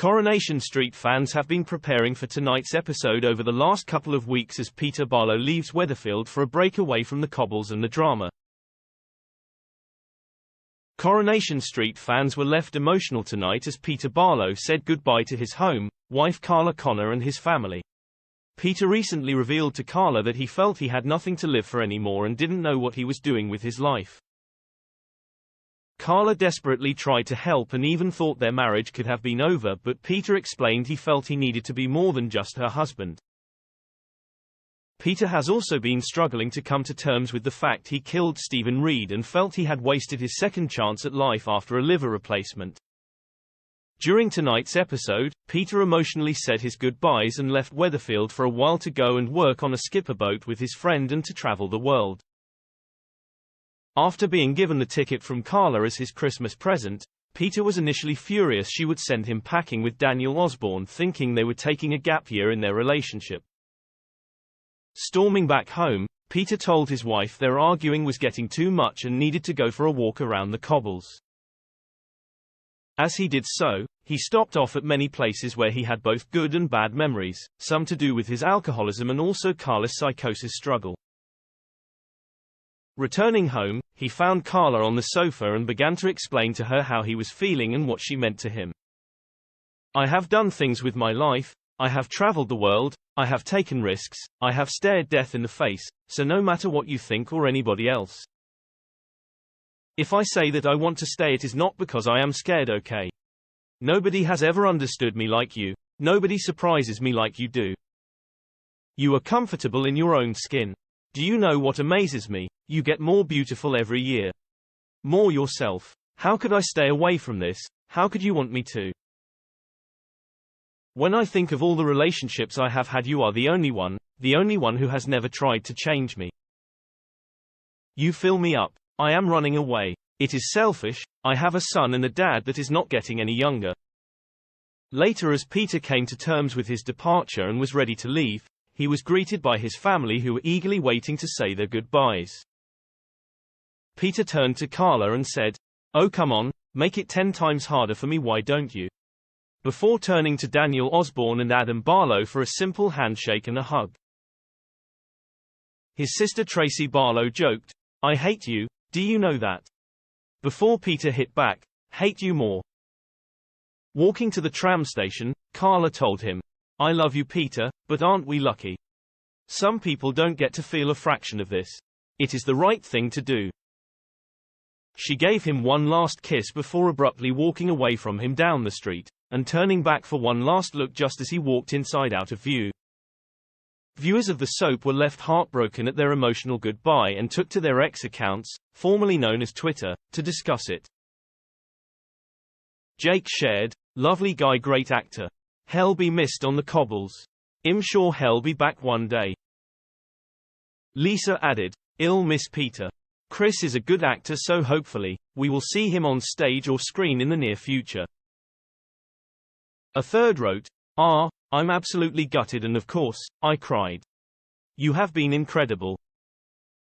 Coronation Street fans have been preparing for tonight's episode over the last couple of weeks as Peter Barlow leaves Weatherfield for a break away from the cobbles and the drama. Coronation Street fans were left emotional tonight as Peter Barlow said goodbye to his home, wife Carla Connor and his family. Peter recently revealed to Carla that he felt he had nothing to live for anymore and didn't know what he was doing with his life. Carla desperately tried to help and even thought their marriage could have been over, but Peter explained he felt he needed to be more than just her husband. Peter has also been struggling to come to terms with the fact he killed Stephen Reed and felt he had wasted his second chance at life after a liver replacement. During tonight's episode, Peter emotionally said his goodbyes and left Weatherfield for a while to go and work on a skipper boat with his friend and to travel the world. After being given the ticket from Carla as his Christmas present, Peter was initially furious she would send him packing with Daniel Osborne, thinking they were taking a gap year in their relationship. Storming back home, Peter told his wife their arguing was getting too much and needed to go for a walk around the cobbles. As he did so, he stopped off at many places where he had both good and bad memories, some to do with his alcoholism and also Carla's psychosis struggle. Returning home, he found Carla on the sofa and began to explain to her how he was feeling and what she meant to him. "I have done things with my life, I have traveled the world, I have taken risks, I have stared death in the face, so no matter what you think or anybody else. If I say that I want to stay, it is not because I am scared, okay? Nobody has ever understood me like you, nobody surprises me like you do. You are comfortable in your own skin. Do you know what amazes me? You get more beautiful every year. More yourself. How could I stay away from this? How could you want me to? When I think of all the relationships I have had, you are the only one who has never tried to change me. You fill me up. I am running away. It is selfish. I have a son and a dad that is not getting any younger." Later, as Peter came to terms with his departure and was ready to leave, he was greeted by his family who were eagerly waiting to say their goodbyes. Peter turned to Carla and said, "Oh, come on, make it 10 times harder for me, why don't you?" Before turning to Daniel Osborne and Adam Barlow for a simple handshake and a hug. His sister Tracy Barlow joked, "I hate you, do you know that?" Before Peter hit back, "Hate you more." Walking to the tram station, Carla told him, "I love you, Peter, but aren't we lucky? Some people don't get to feel a fraction of this. It is the right thing to do." She gave him one last kiss before abruptly walking away from him down the street, and turning back for one last look just as he walked inside out of view. Viewers of the soap were left heartbroken at their emotional goodbye and took to their X accounts, formerly known as Twitter, to discuss it. Jake shared, "Lovely guy, great actor. Hell be missed on the cobbles. I'm sure he'll be back one day." Lisa added, "I'll miss Peter. Chris is a good actor, so hopefully, we will see him on stage or screen in the near future." A third wrote, "I'm absolutely gutted and of course, I cried. You have been incredible.